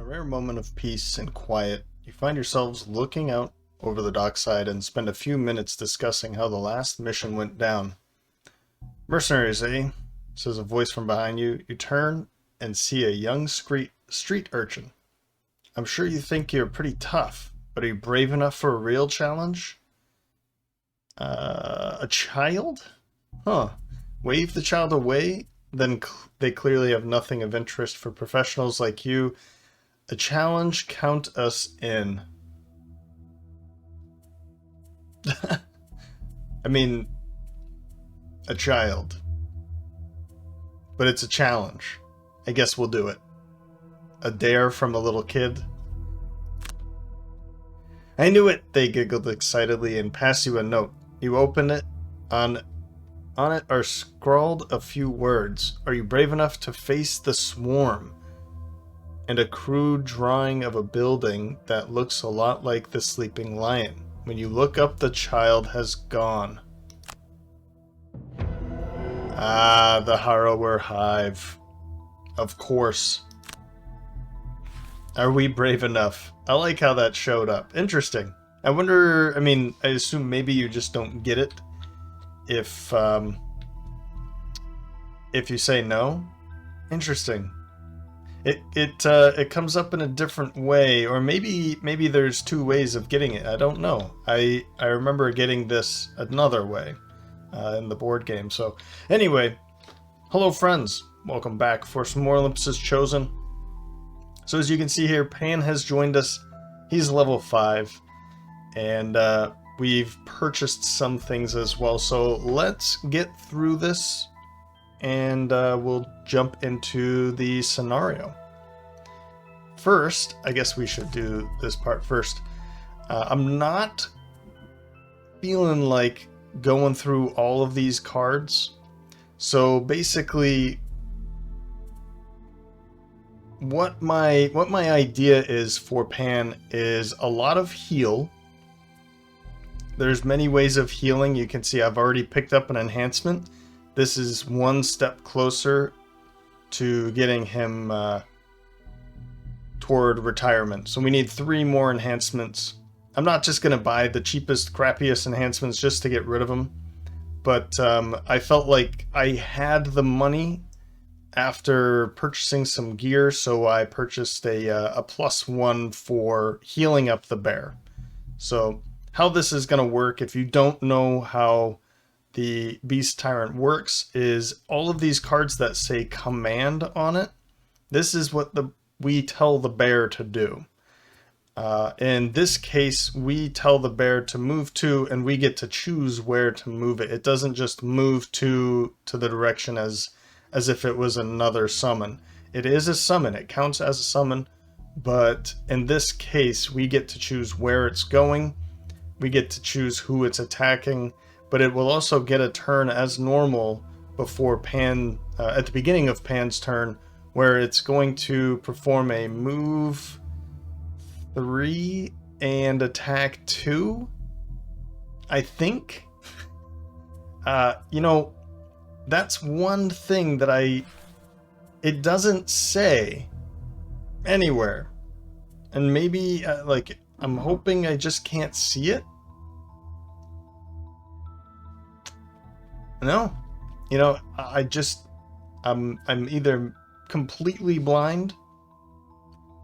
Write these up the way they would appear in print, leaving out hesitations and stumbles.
rare moment of peace and quiet, you find yourselves looking out over the dockside and spend a few minutes discussing how the last mission went down. "Mercenaries, eh?" says a voice from behind you. You turn and see a young street urchin. "I'm sure you think you're pretty tough, but are you brave enough for a real challenge?" A child? Huh. Wave the child away? Then they clearly have nothing of interest for professionals like you. A challenge, count us in. I mean, a child. But it's a challenge. I guess we'll do it. A dare from a little kid. "I knew it," they giggled excitedly and pass you a note. You open it. On it are scrawled a few words. "Are you brave enough to face the swarm?" And a crude drawing of a building that looks a lot like the sleeping lion. When you look up, the child has gone. Ah, the Harrower Hive. Of course. Are we brave enough? I like how that showed up. Interesting. I wonder, I assume maybe you just don't get it if you say no. Interesting. It comes up in a different way, or maybe there's two ways of getting it. I don't know. I remember getting this another way in the board game. So anyway, hello friends, welcome back for some more Olympus Chosen. So as you can see here, Pan has joined us. He's level 5, and we've purchased some things as well. So let's get through this, and we'll jump into the scenario. First, I guess we should do this part first. I'm not feeling like going through all of these cards. So basically, what my idea is for Pan is a lot of heal. There's many ways of healing. You can see I've already picked up an enhancement. This is one step closer to getting him toward retirement. So we need 3 more enhancements. I'm not just going to buy the cheapest, crappiest enhancements just to get rid of them. But I felt like I had the money after purchasing some gear, so I purchased a +1 for healing up the bear. So how this is going to work, if you don't know how the Beast Tyrant works, is all of these cards that say command on it, this is what we tell the bear to do. In this case, we tell the bear to move to, and we get to choose where to move it. It doesn't just move to the direction as if it was another summon. It is a summon, it counts as a summon, but in this case, we get to choose where it's going, we get to choose who it's attacking, but it will also get a turn as normal before Pan, at the beginning of Pan's turn, where it's going to perform a move 3 and attack 2, I think. That's one thing that it doesn't say anywhere. And maybe, I'm hoping I just can't see it. No. I'm either completely blind,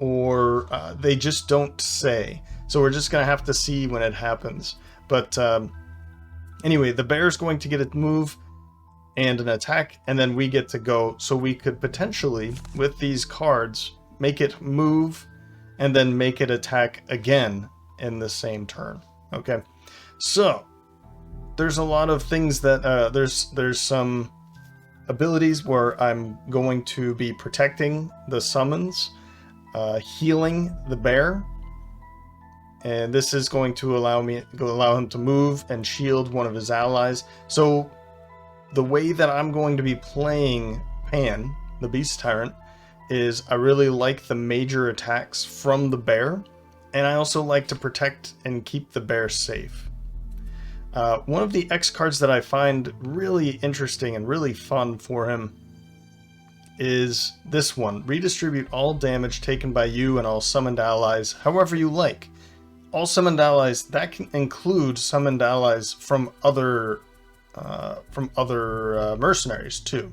or they just don't say. So we're just gonna have to see when it happens. But anyway, the bear's going to get a move and an attack, and then we get to go. So we could potentially, with these cards, make it move and then make it attack again in the same turn. Okay, so there's a lot of things that there's some abilities where I'm going to be protecting the summons, healing the bear, and this is going to allow him to move and shield one of his allies. So the way that I'm going to be playing Pan, the Beast Tyrant, is I really like the major attacks from the bear, and I also like to protect and keep the bear safe. One of the X cards that I find really interesting and really fun for him is this one. Redistribute all damage taken by you and all summoned allies however you like. All summoned allies, that can include summoned allies from other mercenaries too.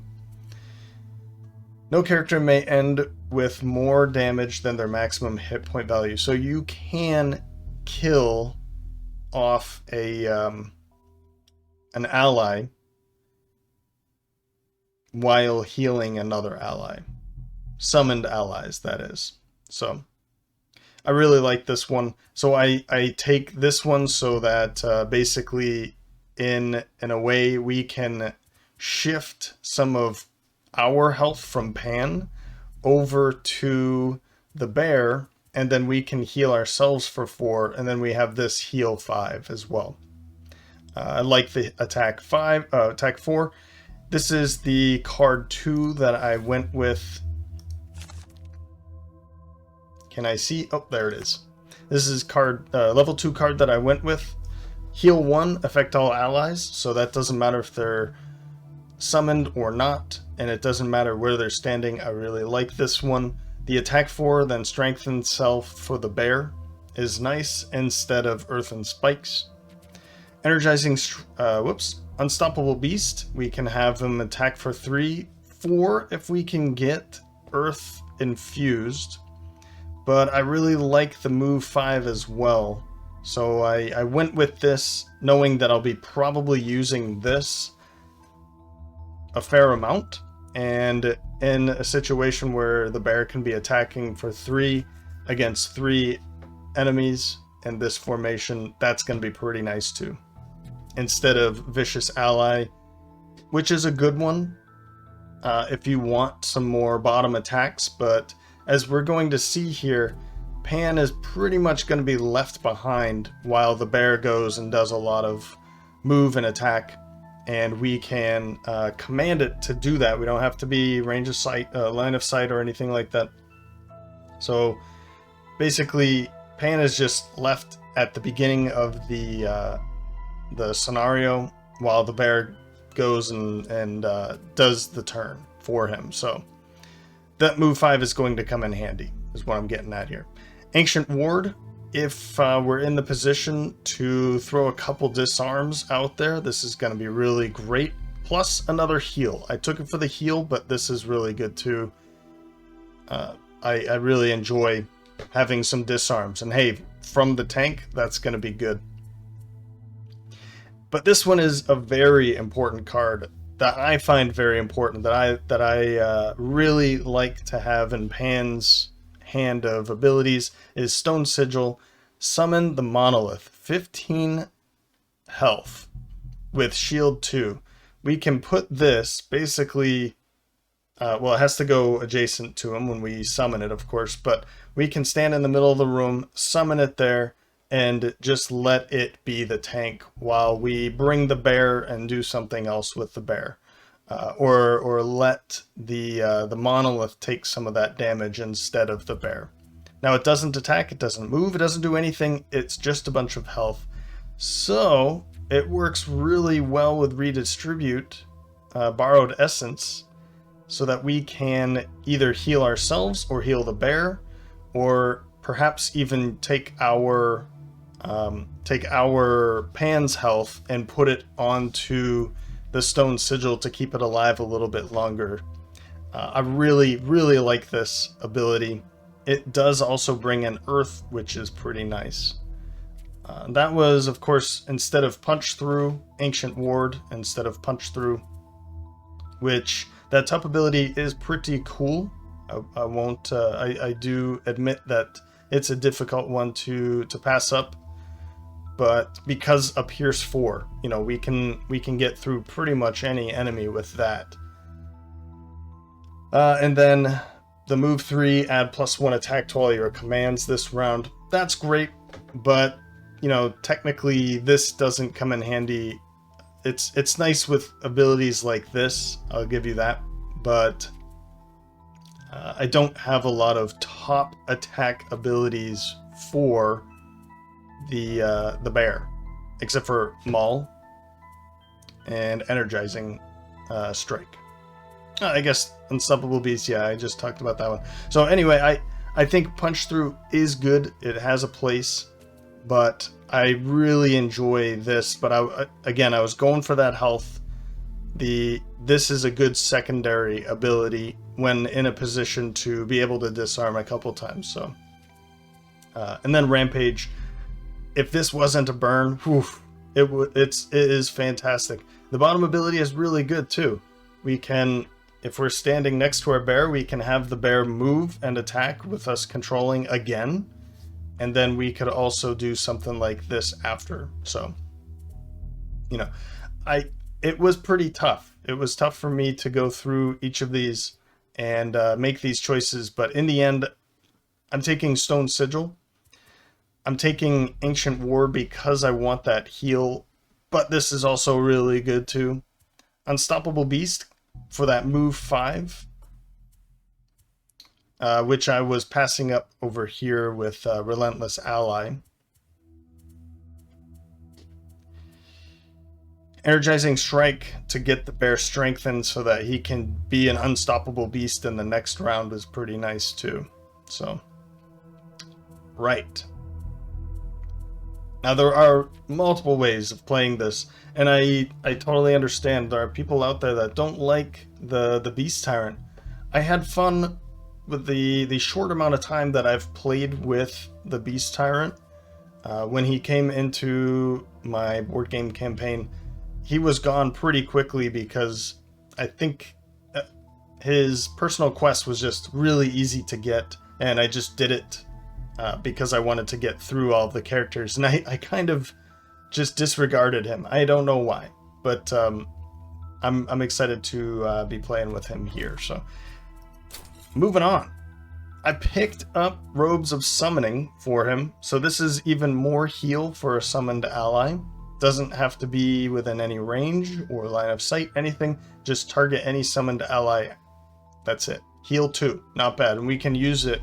No character may end with more damage than their maximum hit point value. So you can kill off an ally while healing another ally. Summoned allies, that is. So I really like this one. So I take this one so that basically in a way we can shift some of our health from Pan over to the bear, and then we can heal ourselves for 4, and then we have this heal 5 as well. I like the attack 4. This is the card 2 that I went with. Can I see? Oh, there it is. This is card level 2 card that I went with. Heal 1, affect all allies, so that doesn't matter if they're summoned or not, and it doesn't matter where they're standing. I really like this one. The attack 4, then strengthen self for the bear is nice instead of earthen spikes. Energizing, unstoppable beast. We can have him attack for 3, 4 if we can get earth infused. But I really like the move 5 as well. So I went with this knowing that I'll be probably using this a fair amount, and in a situation where the bear can be attacking for 3 against 3 enemies in this formation, that's going to be pretty nice too, instead of vicious ally, which is a good one if you want some more bottom attacks. But as we're going to see here, Pan is pretty much going to be left behind while the bear goes and does a lot of move and attack. And we can command it to do that. We don't have to be range of sight, line of sight, or anything like that. So basically, Pan is just left at the beginning of the scenario while the bear goes and does the turn for him. So that move 5 is going to come in handy, is what I'm getting at here. Ancient Ward. If we're in the position to throw a couple disarms out there, this is going to be really great. Plus another heal. I took it for the heal, but this is really good too. I really enjoy having some disarms. And hey, from the tank, that's going to be good. But this one is a very important card that I find very important, that I really like to have in Pan's hand of abilities, is Stone Sigil. Summon the Monolith, 15 health with shield 2. We can put this basically, well, it has to go adjacent to him when we summon it, of course, but we can stand in the middle of the room, summon it there, and just let it be the tank while we bring the bear and do something else with the bear. Or let the monolith take some of that damage instead of the bear. Now it doesn't attack, it doesn't move, it doesn't do anything, it's just a bunch of health. So it works really well with redistribute, borrowed essence, so that we can either heal ourselves or heal the bear, or perhaps even take our Pan's health and put it onto the Stone Sigil to keep it alive a little bit longer. I really, really like this ability. It does also bring in Earth, which is pretty nice. That was, of course, instead of Punch Through, Ancient Ward, instead of Punch Through, which that top ability is pretty cool. I do admit that it's a difficult one to pass up. But because a Pierce 4, you know, we can get through pretty much any enemy with that. And then the move 3, add +1 attack to all your commands this round. That's great, but you know, technically this doesn't come in handy. It's nice with abilities like this, I'll give you that, but I don't have a lot of top attack abilities for the bear, except for Maul and Energizing Strike. I guess Unstoppable Beast, yeah, I just talked about that one. So anyway, I think Punch Through is good. It has a place, but I really enjoy this. But again, I was going for that health. This is a good secondary ability when in a position to be able to disarm a couple times. So, and then Rampage. If this wasn't a burn, whew, it is fantastic. The bottom ability is really good too. We can, if we're standing next to our bear, we can have the bear move and attack with us controlling again. And then we could also do something like this after. So, you know, it was pretty tough. It was tough for me to go through each of these and make these choices. But in the end, I'm taking Stone Sigil. I'm taking Ancient War because I want that heal. But this is also really good too. Unstoppable Beast for that move 5. Which I was passing up over here with Relentless Ally. Energizing Strike to get the bear strengthened so that he can be an unstoppable beast in the next round is pretty nice too. So, right. Now there are multiple ways of playing this, and I totally understand there are people out there that don't like the Beast Tyrant. I had fun with the short amount of time that I've played with the Beast Tyrant. When he came into my board game campaign, he was gone pretty quickly because I think his personal quest was just really easy to get, and I just did it because I wanted to get through all the characters, and I kind of just disregarded him. I don't know why, but I'm excited to be playing with him here. So, moving on. I picked up Robes of Summoning for him, so this is even more heal for a summoned ally. Doesn't have to be within any range or line of sight, anything. Just target any summoned ally. That's it. Heal 2, not bad. And we can use it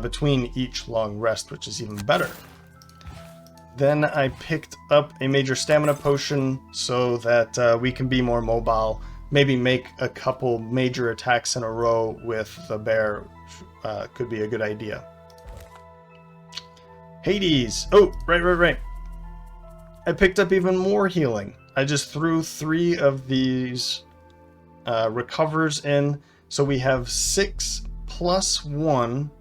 between each long rest, which is even better. Then I picked up a major stamina potion so that we can be more mobile. Maybe make a couple major attacks in a row with the bear. Could be a good idea. Hades. Oh, right. I picked up even more healing. I just threw 3 of these recovers in. So we have 6 + 1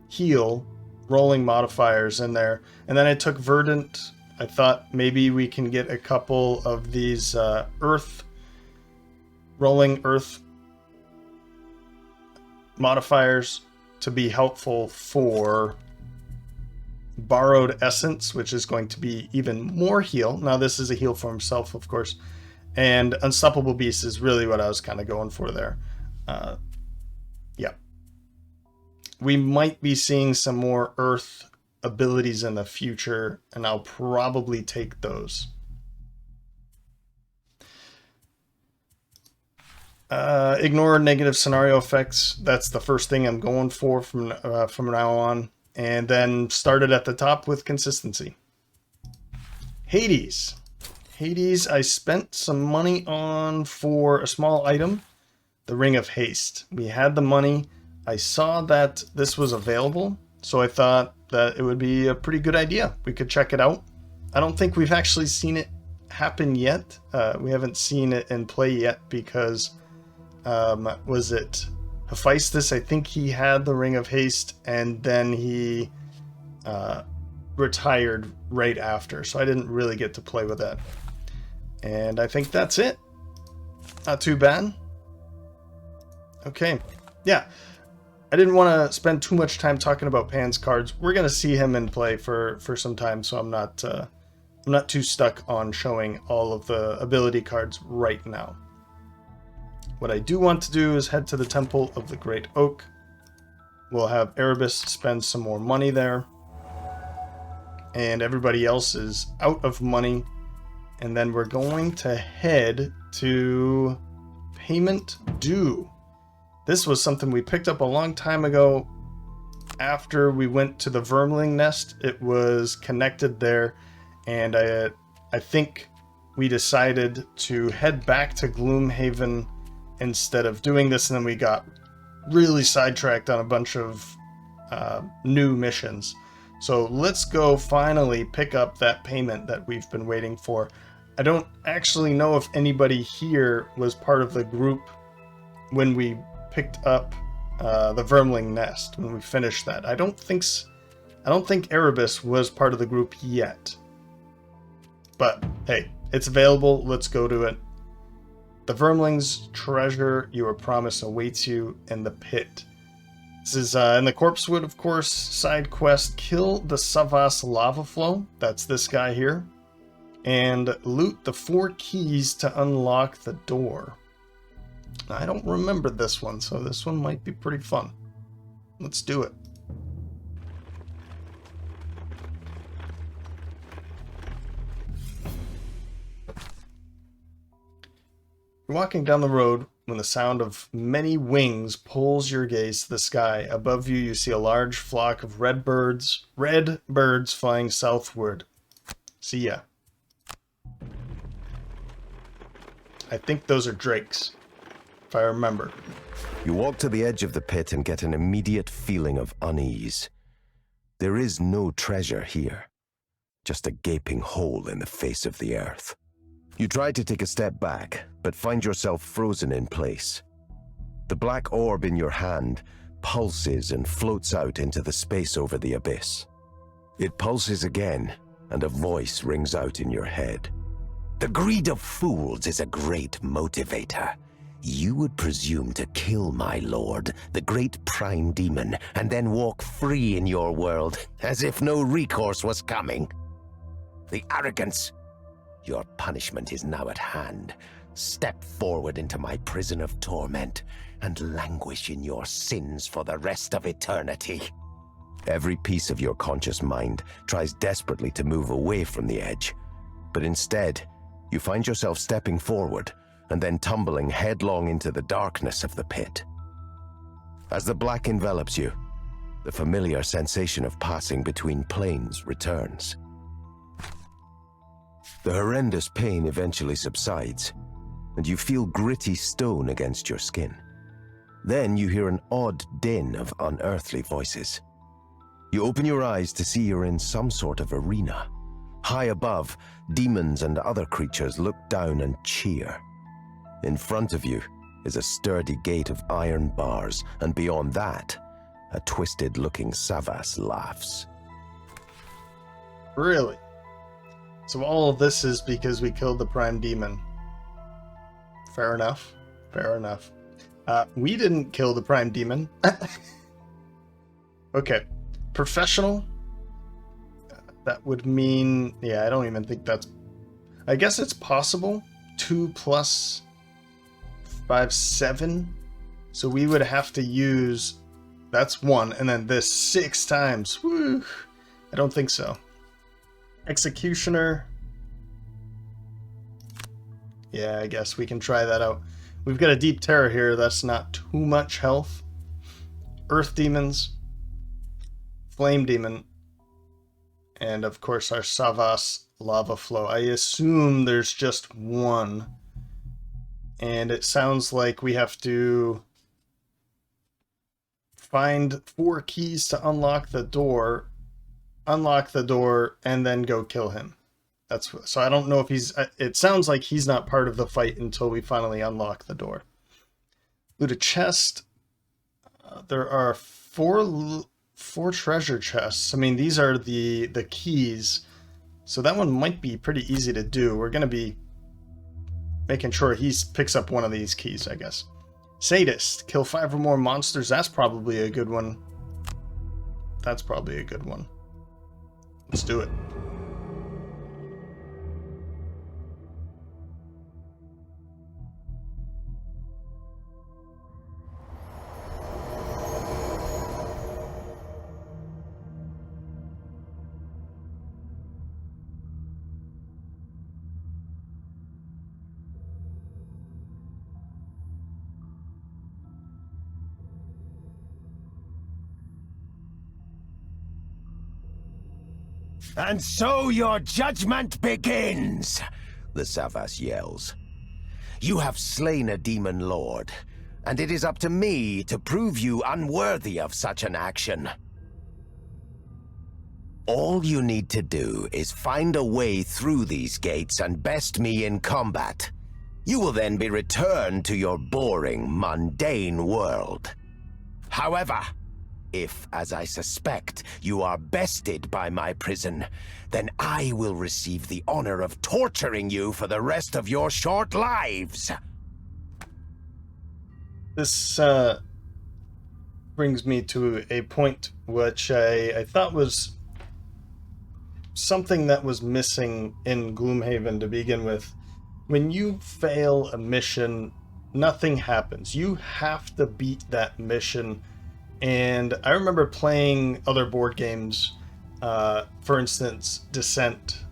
heal rolling modifiers in there. And then I took Verdant. I thought maybe we can get a couple of these rolling earth modifiers to be helpful for Borrowed Essence, which is going to be even more heal. Now this is a heal for himself, of course. And Unstoppable Beast is really what I was kind of going for there. Yeah. We might be seeing some more earth abilities in the future, and I'll probably take those. Ignore negative scenario effects. That's the first thing I'm going for from now on. And then started at the top with consistency. Hades. Hades, I spent some money on for a small item, the Ring of Haste. We had the money. I saw that this was available, so I thought that it would be a pretty good idea. We could check it out. I don't think we've actually seen it happen yet. We haven't seen it in play yet because, was it Hephaestus? I think he had the Ring of Haste and then he retired right after, so I didn't really get to play with that. And I think that's it. Not too bad. Okay, yeah. I didn't want to spend too much time talking about Pan's cards. We're going to see him in play for some time, so I'm not too stuck on showing all of the ability cards right now. What I do want to do is head to the Temple of the Great Oak. We'll have Erebus spend some more money there. And everybody else is out of money. And then we're going to head to Payment Due. This was something we picked up a long time ago. After we went to the Vermling Nest, it was connected there. And I think we decided to head back to Gloomhaven instead of doing this, and then we got really sidetracked on a bunch of new missions. So let's go finally pick up that payment that we've been waiting for. I don't actually know if anybody here was part of the group when we picked up the Vermling nest, when we finished that. I don't think Erebus was part of the group yet. But hey, it's available. Let's go to it. The Vermling's treasure you were promised awaits you in the pit. This is in the Corpsewood, of course, side quest. Kill the Savas lava flow. That's this guy here. And loot the 4 keys to unlock the door. I don't remember this one, so this one might be pretty fun. Let's do it. You're walking down the road when the sound of many wings pulls your gaze to the sky. Above you, you see a large flock of red birds flying southward. See ya. I think those are drakes, if I remember. You walk to the edge of the pit and get an immediate feeling of unease. There is no treasure here, just a gaping hole in the face of the earth. You try to take a step back, but find yourself frozen in place. The black orb in your hand pulses and floats out into the space over the abyss. It pulses again, and a voice rings out in your head. The greed of fools is a great motivator. You would presume to kill my lord, the great prime demon, and then walk free in your world, as if no recourse was coming. The arrogance! Your punishment is now at hand. Step forward into my prison of torment, and languish in your sins for the rest of eternity. Every piece of your conscious mind tries desperately to move away from the edge, but instead, you find yourself stepping forward, and then tumbling headlong into the darkness of the pit. As the black envelops you, the familiar sensation of passing between planes returns. The horrendous pain eventually subsides, and you feel gritty stone against your skin. Then you hear an odd din of unearthly voices. You open your eyes to see you're in some sort of arena. High above, demons and other creatures look down and cheer. In front of you is a sturdy gate of iron bars, and beyond that, a twisted-looking Savas laughs. Really? So all of this is because we killed the Prime Demon. Fair enough. Fair enough. We didn't kill the Prime Demon. Okay. Professional? That would mean... Yeah, I don't even think that's... I guess it's possible. 2 plus 5, 7. So we would have to use... That's 1. And then this 6 times. Woo! I don't think so. Executioner. Yeah, I guess we can try that out. We've got a Deep Terror here. That's not too much health. Earth Demons. Flame Demon. And of course our Savas Lava Flow. I assume there's just 1. And it sounds like we have to find 4 keys to unlock the door, and then go kill him. So I don't know if he's... It sounds like he's not part of the fight until we finally unlock the door. Loot a chest. There are 4 treasure chests. I mean, these are the keys. So that one might be pretty easy to do. We're going to be making sure he picks up one of these keys, I guess. Sadist. Kill 5 or more monsters. That's probably a good one. That's probably a good one. Let's do it. And so your judgment begins, the Savas yells. You have slain a demon lord, and it is up to me to prove you unworthy of such an action. All you need to do is find a way through these gates and best me in combat. You will then be returned to your boring, mundane world. However, if, as I suspect, you are bested by my prison, then I will receive the honor of torturing you for the rest of your short lives. This brings me to a point which I thought was something that was missing in Gloomhaven to begin with. When you fail a mission, nothing happens. You have to beat that mission. And I remember playing other board games, for instance, Descent,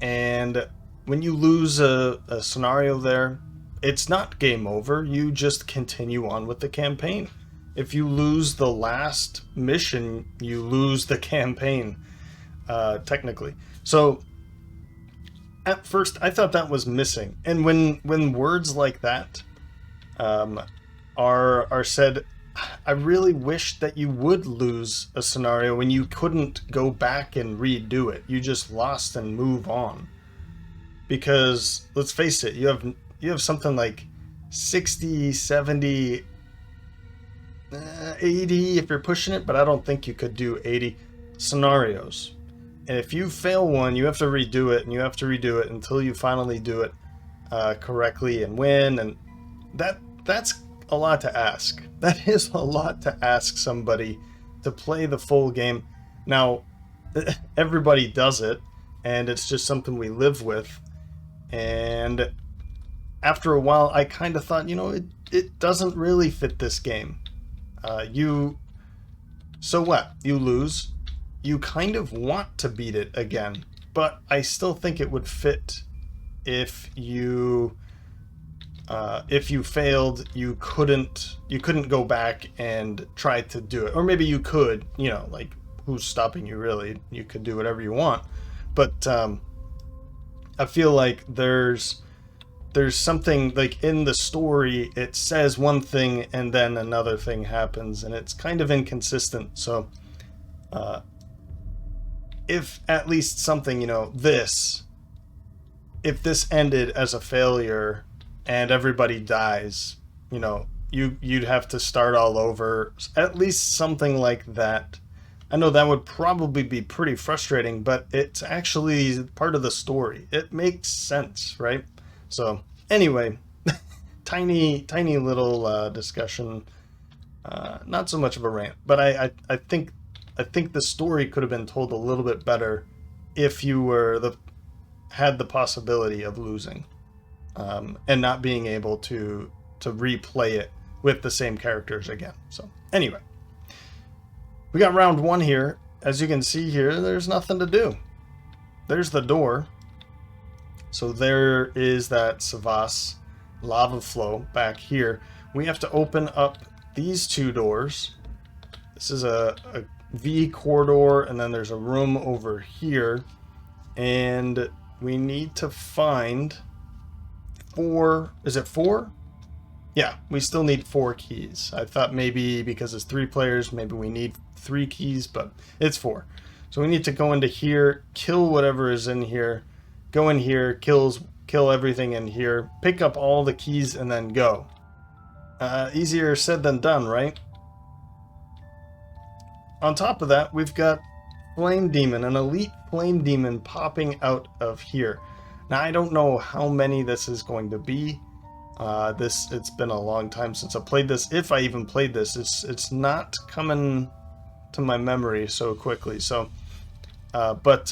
and when you lose a scenario there, it's not game over. You just continue on with the campaign. If you lose the last mission, you lose the campaign, technically. So at first, I thought that was missing. And when words like that are said, I really wish that you would lose a scenario when you couldn't go back and redo it. You just lost and move on. Because let's face it, you have something like 60, 70, 80 if you're pushing it, but I don't think you could do 80 scenarios. And if you fail one, you have to redo it, and you have to redo it until you finally do it correctly and win. And that's a lot to ask. That is a lot to ask somebody to play the full game. Now, everybody does it, and it's just something we live with. And after a while, I kind of thought, it doesn't really fit this game. So what? You lose. You kind of want to beat it again, but I still think it would fit if you failed. You couldn't go back and try to do it, or maybe you could. Like, who's stopping you really? You could do whatever you want, but I feel like there's something like in the story. It says one thing and then another thing happens, and it's kind of inconsistent. So if at least something, if this ended as a failure and everybody dies, you'd have to start all over. At least something like that. I know that would probably be pretty frustrating, but it's actually part of the story. It makes sense, right? So anyway, tiny little discussion. Not so much of a rant, but I think the story could have been told a little bit better if you had the possibility of losing, and not being able to replay it with the same characters again. So anyway, we got round one here. As you can see here, there's nothing to do. There's the door. So there is that Savas lava flow back here. We have to open up these two doors. This is a V corridor, and then there's a room over here, and we need to find 4. Is it 4? Yeah, we still need 4 keys. I thought maybe because it's 3 players, maybe we need 3 keys, but it's 4. So we need to go into here, kill whatever is in here, go in here, kill everything in here, pick up all the keys, and then go. Easier said than done, right? On top of that, we've got Flame Demon, an elite Flame Demon popping out of here. Now, I don't know how many this is going to be. It's been a long time since I played this. If I even played this, it's not coming to my memory so quickly. So, but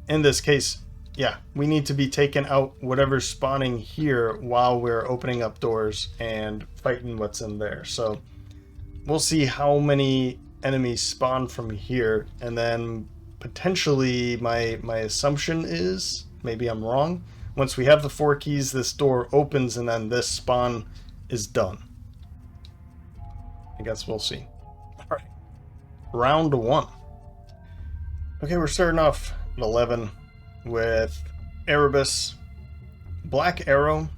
in this case, yeah, we need to be taking out whatever's spawning here while we're opening up doors and fighting what's in there. So we'll see how many enemies spawn from here, and then potentially my assumption is, maybe I'm wrong, once we have the 4 keys, this door opens and then this spawn is done. I guess we'll see. Alright, round 1. Okay, we're starting off at 11 with Erebus, Black Arrow,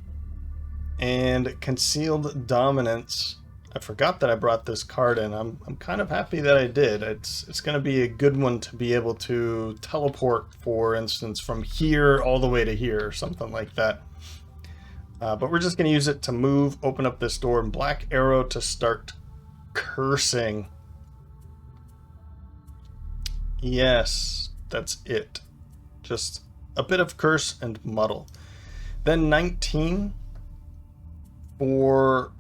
And concealed dominance. I forgot that I brought this card in. I'm kind of happy that I did. It's going to be a good one to be able to teleport, for instance, from here all the way to here or something like that. But we're just going to use it to move, open up this door, and black arrow to start cursing. Yes, that's it. Just a bit of curse and muddle. Then 19 for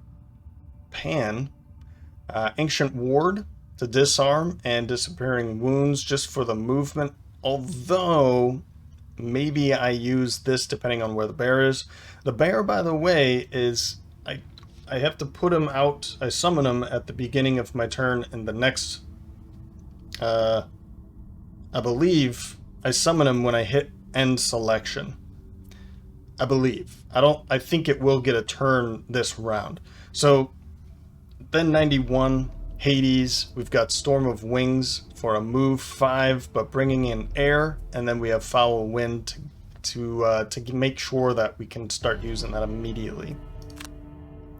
Pan, Ancient Ward to disarm and disappearing wounds just for the movement, although maybe I use this depending on where the bear is. The bear, by the way, is I have to put him out. I summon him at the beginning of my turn in the next I believe I summon him when I hit end selection. I believe. I think it will get a turn this round. So then 91, Hades. We've got Storm of Wings for a move 5, but bringing in air, and then we have Foul Wind to make sure that we can start using that immediately.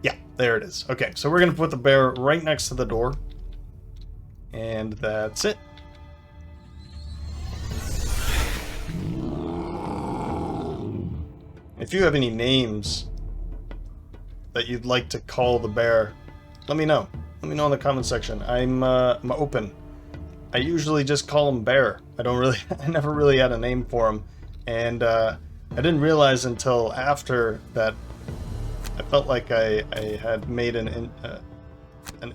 Yeah, there it is. Okay, so we're going to put the bear right next to the door, and that's it. If you have any names that you'd like to call the bear, let me know. Let me know in the comment section. I'm open. I usually just call him Bear. I never really had a name for him, and I didn't realize until after that I felt like I had made an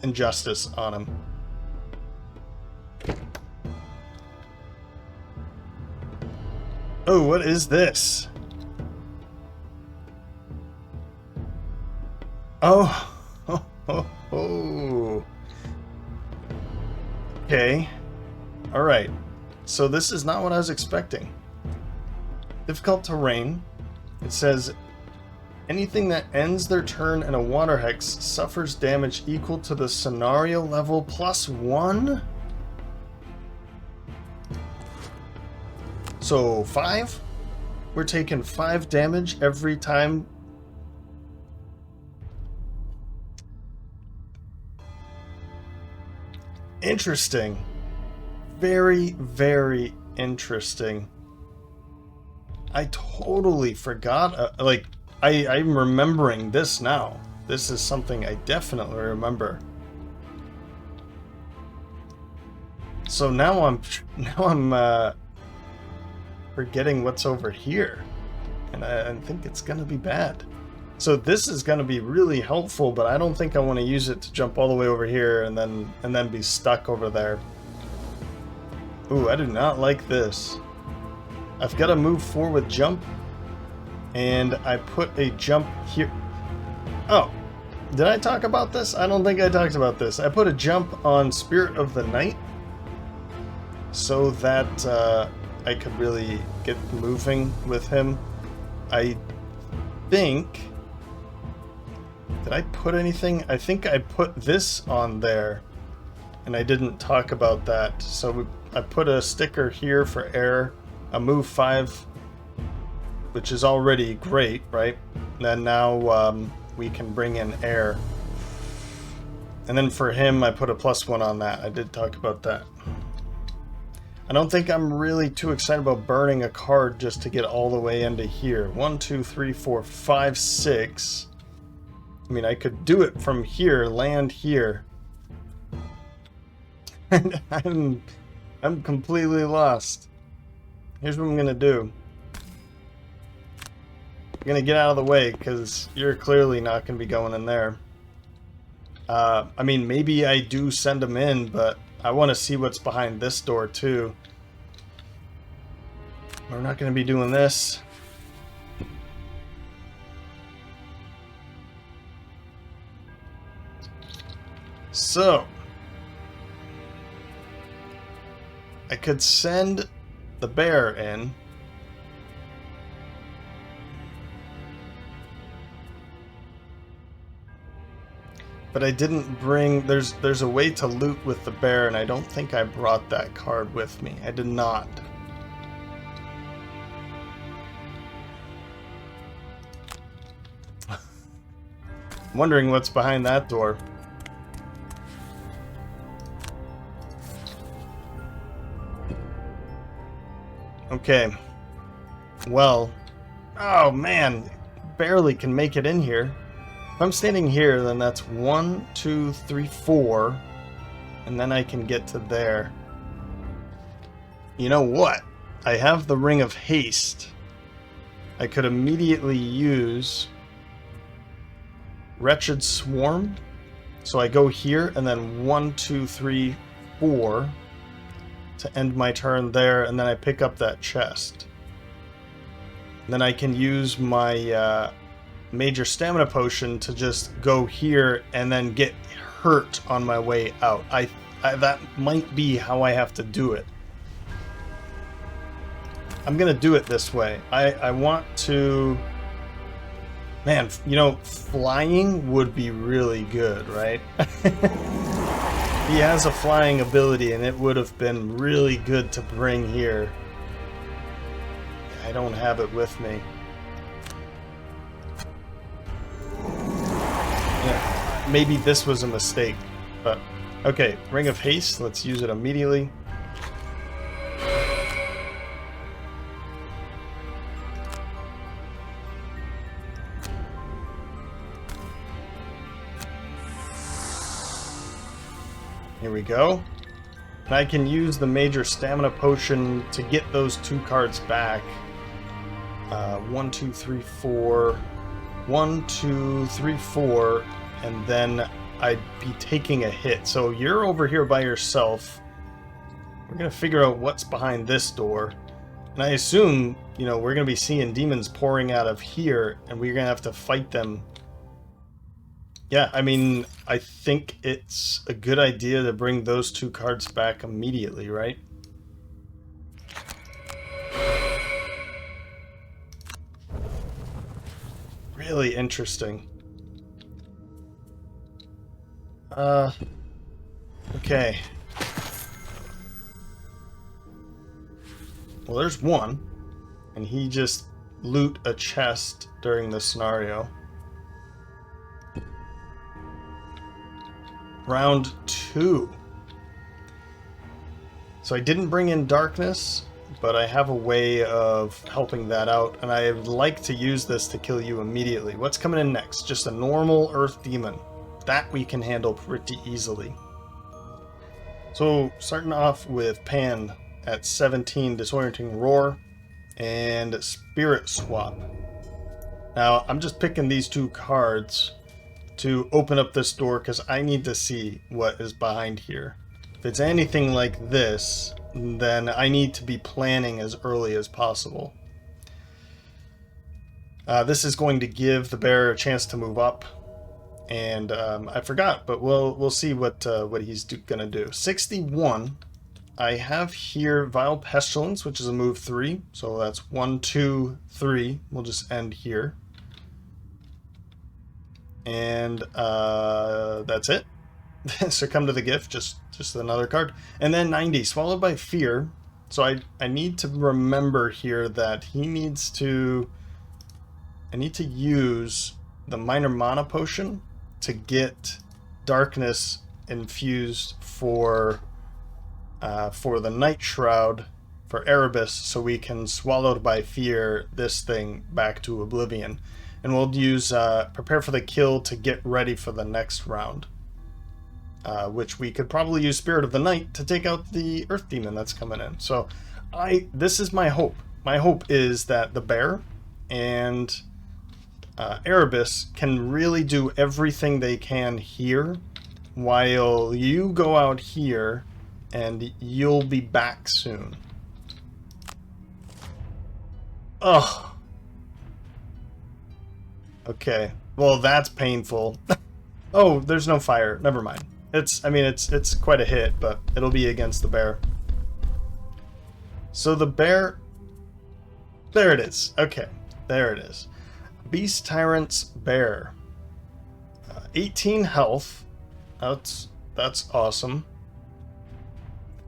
injustice on him. Oh, what is this? Oh. Oh. Okay. Alright. So this is not what I was expecting. Difficult terrain. It says, anything that ends their turn in a water hex suffers damage equal to the scenario level +1? So 5? We're taking 5 damage every time. Interesting. Very, very interesting. I totally forgot. I'm remembering this now. This is something I definitely remember. So now I'm forgetting what's over here, and I think it's gonna be bad. So this is going to be really helpful, but I don't think I want to use it to jump all the way over here and then be stuck over there. Ooh, I do not like this. I've got to move forward jump, and I put a jump here. Oh, did I talk about this? I don't think I talked about this. I put a jump on Spirit of the Night so that I could really get moving with him. I think... Did I put anything? I think I put this on there, and I didn't talk about that. So I put a sticker here for air, a move 5, which is already great, right? And now we can bring in air. And then for him, I put a +1 on that. I did talk about that. I don't think I'm really too excited about burning a card just to get all the way into here. 1, 2, 3, 4, 5, 6. I mean, I could do it from here, land here. And I'm completely lost. Here's what I'm gonna do. I'm gonna get out of the way, because you're clearly not gonna be going in there. I mean, maybe I do send them in, but I want to see what's behind this door, too. We're not gonna be doing this. So, I could send the bear in. But I didn't bring... There's a way to loot with the bear, and I don't think I brought that card with me. I did not. Wondering what's behind that door. Okay. Well. Oh, man. Barely can make it in here. If I'm standing here, then that's 1, 2, 3, 4. And then I can get to there. You know what? I have the Ring of Haste. I could immediately use Wretched Swarm. So I go here, and then 1, 2, 3, 4 to end my turn there, and then I pick up that chest. Then I can use my major stamina potion to just go here and then get hurt on my way out. That might be how I have to do it. I'm gonna do it this way. I want to... Man, you know, flying would be really good, right? He has a flying ability, and it would have been really good to bring here. I don't have it with me. Yeah, maybe this was a mistake, but... Okay, Ring of Haste, let's use it immediately. Here we go. And I can use the major stamina potion to get those 2 cards back. 1, 2, 3, 4. 1, 2, 3, 4. And then I'd be taking a hit. So you're over here by yourself. We're going to figure out what's behind this door. And I assume, you know, we're going to be seeing demons pouring out of here, and we're going to have to fight them. Yeah, I mean, I think it's a good idea to bring those 2 cards back immediately, right? Really interesting. Okay. Well, there's one, and he just loot a chest during the scenario. Round 2. So I didn't bring in darkness, but I have a way of helping that out, and I would like to use this to kill you immediately. What's coming in next? Just a normal earth demon. That we can handle pretty easily. So starting off with Pan at 17, Disorienting Roar, and Spirit Swap. Now I'm just picking these 2 cards to open up this door because I need to see what is behind here. If it's anything like this, then I need to be planning as early as possible. This is going to give the bear a chance to move up, and I forgot, but we'll see what he's gonna do. 61. I have here Vile Pestilence, which is a move 3, so that's 1, 2, 3. We'll just end here. And that's it. Succumb to the gift, just another card. And then 90, Swallowed by Fear. So I need to remember here that he needs to... I need to use the Minor Mana Potion to get Darkness infused for the Night Shroud for Erebus, so we can Swallowed by Fear this thing back to Oblivion. And we'll use Prepare for the Kill to get ready for the next round. Which we could probably use Spirit of the Night to take out the Earth Demon that's coming in. So this is my hope. My hope is that the bear and Erebus can really do everything they can here, while you go out here and you'll be back soon. Ugh. Okay, well that's painful. Oh, there's no fire. Never mind. It's quite a hit, but it'll be against the bear. So the bear... There it is. Okay, there it is. Beast Tyrant's Bear. 18 health. That's awesome.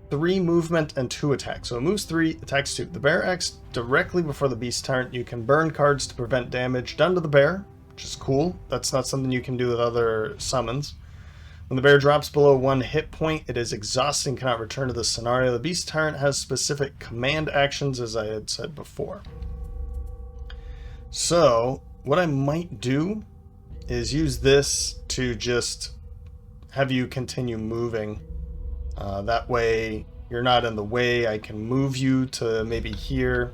3 movement and 2 attack. So it moves 3, attacks 2. The bear acts directly before the Beast Tyrant. You can burn cards to prevent damage done to the bear. which is cool. That's not something you can do with other summons. When the bear drops below 1 hit point, it is exhausted and cannot return to the scenario. The beast tyrant has specific command actions, as I had said before. So, what I might do is use this to just have you continue moving. That way, you're not in the way. I can move you to maybe here.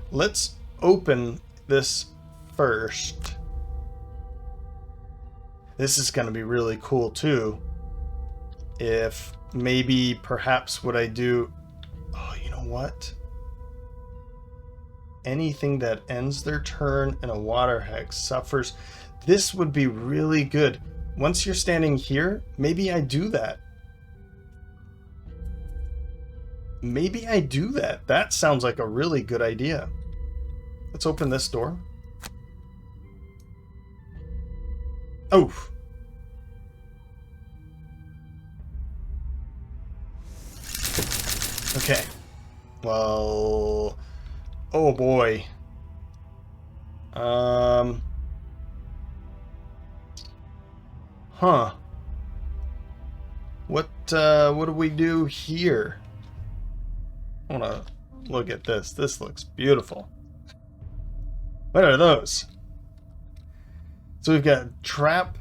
Let's open this first. This is going to be really cool too. If maybe perhaps what I do... Oh, you know what? Anything that ends their turn in a water hex suffers. This would be really good. Once you're standing here, maybe I do that. Maybe I do that. That sounds like a really good idea. Let's open this door. Oh. Okay. Well, oh boy. Huh. What do we do here? I want to look at this. This looks beautiful. What are those? So we've got trap.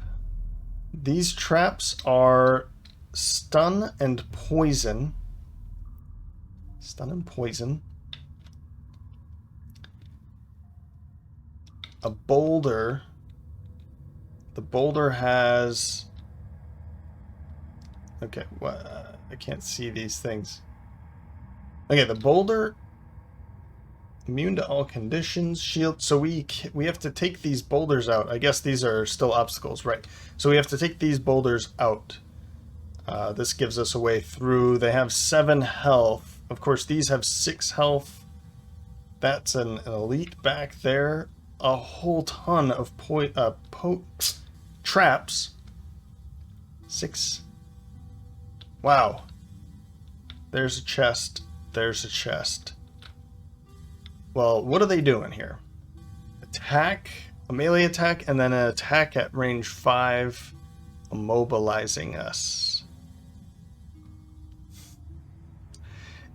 These traps are stun and poison. Stun and poison. A boulder. The boulder has... Okay, I can't see these things. Okay, the boulder... Immune to all conditions, shield. So we have to take these boulders out. I guess these are still obstacles, right? So we have to take these boulders out. This gives us a way through. They have 7 health. Of course, these have 6 health. That's an elite back there. A whole ton of traps. 6. Wow. There's a chest. There's a chest. Well, what are they doing here? Attack, a melee attack, and then an attack at range 5, immobilizing us.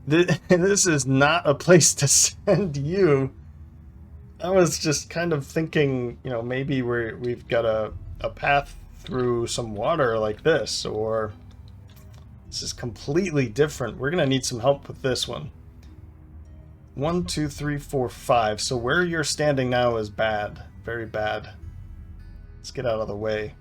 This is not a place to send you. I was just kind of thinking, you know, maybe we've got a path through some water like this, or this is completely different. We're gonna need some help with this one. 1, 2, 3, 4, 5. So where you're standing now is bad. Very bad. Let's get out of the way.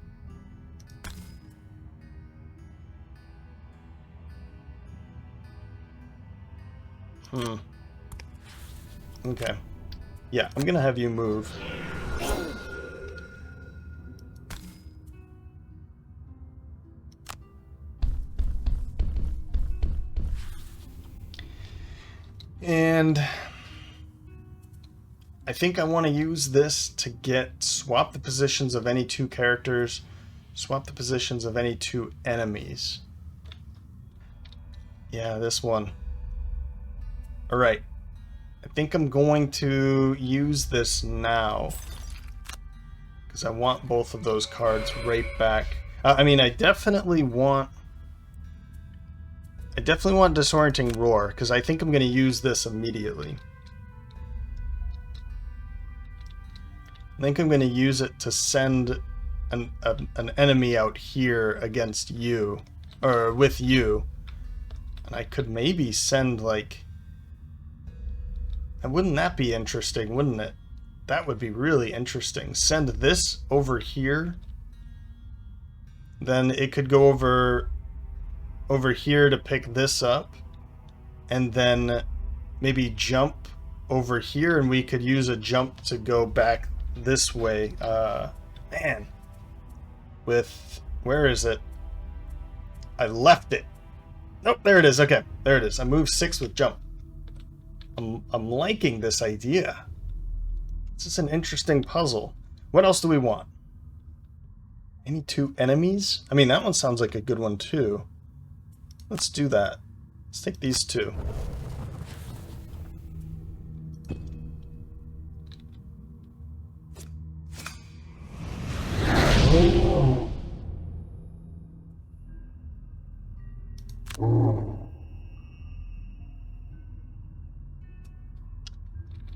Okay. Yeah, I'm gonna have you move. And I think I want to use this to swap the positions of any 2 characters, swap the positions of any 2 enemies. Yeah, this one. Alright. I think I'm going to use this now, because I want both of those cards right back. I mean, I definitely want Disorienting Roar, because I think I'm going to use this immediately. I think I'm going to use it to send an enemy out here against you, or with you. And I could maybe send, like... And wouldn't that be interesting, wouldn't it? That would be really interesting. Send this over here. Then it could go over here to pick this up, and then maybe jump over here, and we could use a jump to go back this way. Man, with, where is it? I left it. Nope, there it is. Okay, there it is. I moved 6 with jump. I'm liking this idea. This is an interesting puzzle. What else do we want? Any 2 enemies? I mean, that one sounds like a good one too. Let's do that. Let's take these 2.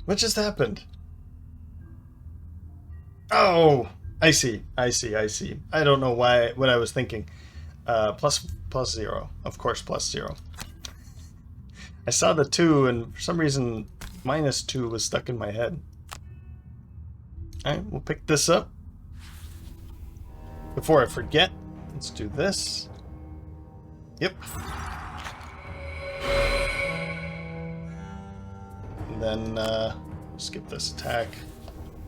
What just happened? Oh, I see. I don't know what I was thinking. Plus 0. Of course, plus 0. I saw the 2, and for some reason, -2 was stuck in my head. Alright, we'll pick this up. Before I forget, let's do this. Yep. And then, skip this attack.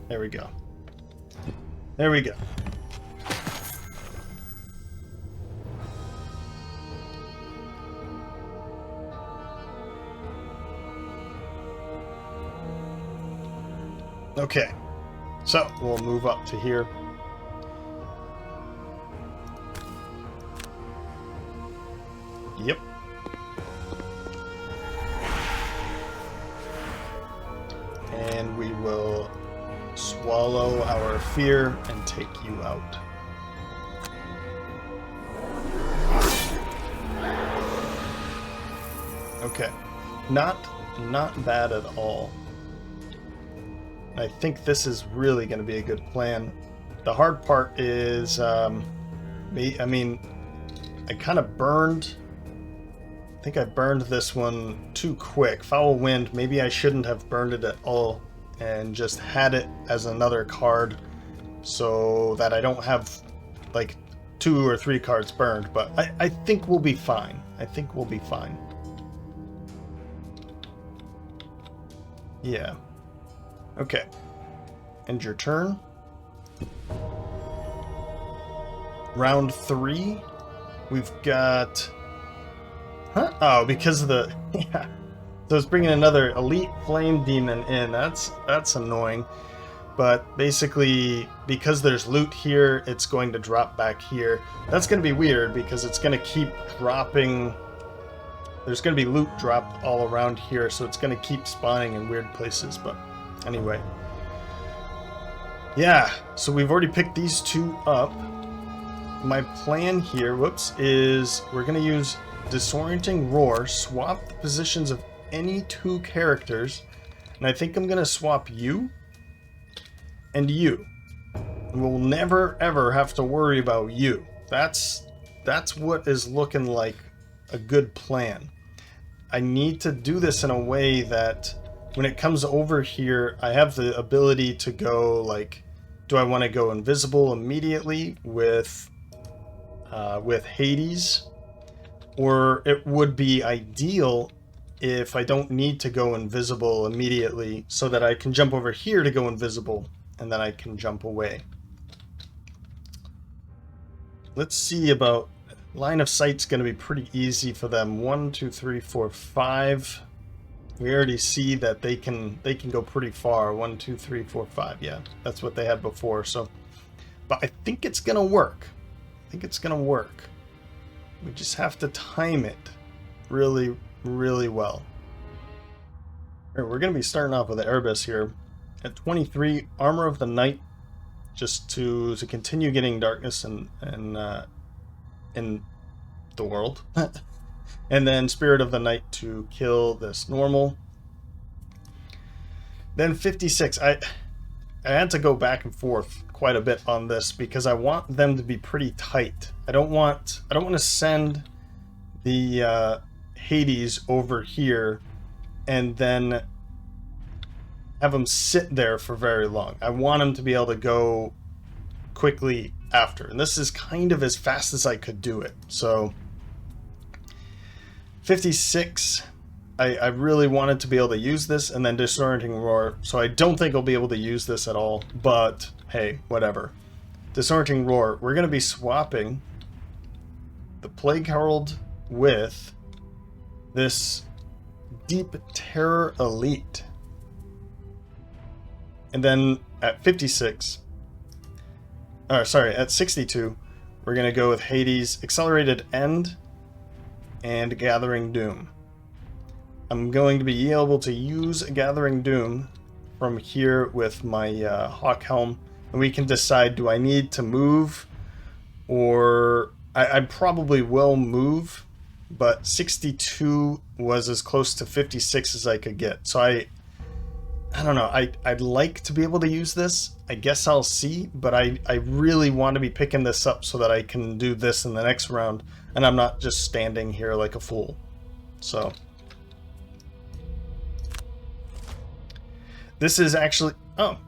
There we go. There we go. Okay, so we'll move up to here. Yep. And we will swallow our fear and take you out. Okay, not bad at all. I think this is really going to be a good plan. The hard part is, I mean, I kind of burned. I think I burned this one too quick. Foul Wind, maybe I shouldn't have burned it at all and just had it as another card so that I don't have like 2 or 3 cards burned, but I think we'll be fine. I think we'll be fine. Yeah. Okay. End your turn. Round 3. We've got... Huh? Oh, because of the... Yeah. So it's bringing another Elite Flame Demon in. That's annoying. But basically, because there's loot here, it's going to drop back here. That's going to be weird because it's going to keep dropping... There's going to be loot dropped all around here, so it's going to keep spawning in weird places. But anyway. Yeah, so we've already picked these 2 up. My plan here, whoops, is we're going to use Disorienting Roar, swap the positions of any 2 characters, and I think I'm going to swap you and you. And we'll never ever have to worry about you. That's what is looking like a good plan. I need to do this in a way that when it comes over here, I have the ability to go, like, do I want to go invisible immediately with Hades? Or it would be ideal if I don't need to go invisible immediately so that I can jump over here to go invisible and then I can jump away. Let's see about... Line of sight's going to be pretty easy for them. 1, 2, 3, 4, 5. We already see that they can go pretty far. 1, 2, 3, 4, 5. Yeah, that's what they had before. So, but I think it's gonna work. I think it's gonna work. We just have to time it really, really well. All right, we're gonna be starting off with the Erebus here at 23. Armor of the Night, just to continue getting darkness in the world. And then Spirit of the Night to kill this normal. Then 56. I had to go back and forth quite a bit on this because I want them to be pretty tight. I don't want to send the Hades over here and then have them sit there for very long. I want them to be able to go quickly after. And this is kind of as fast as I could do it. So 56, I really wanted to be able to use this, and then Disorienting Roar, so I don't think I'll be able to use this at all, but hey, whatever. Disorienting Roar, we're going to be swapping the Plague Herald with this Deep Terror Elite. And then at 56, at 62, we're going to go with Hades, Accelerated End, and Gathering Doom. I'm going to be able to use Gathering Doom from here with my Hawk Helm, and we can decide, do I need to move, or I probably will move, but 62 was as close to 56 as I could get. So I don't know. I'd like to be able to use this. I guess I'll see, but I really want to be picking this up so that I can do this in the next round, and I'm not just standing here like a fool. So this is actually... Oh,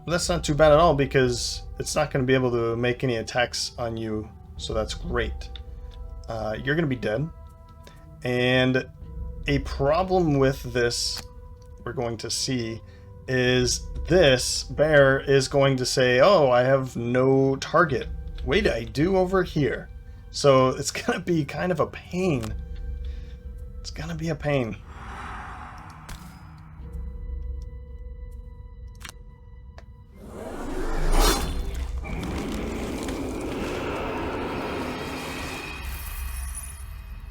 that's not too bad at all, because it's not going to be able to make any attacks on you, so that's great. You're going to be dead. And a problem with this, we're going to see, is this bear is going to say, oh, I have no target. Wait, I do over here. So it's going to be kind of a pain. It's going to be a pain.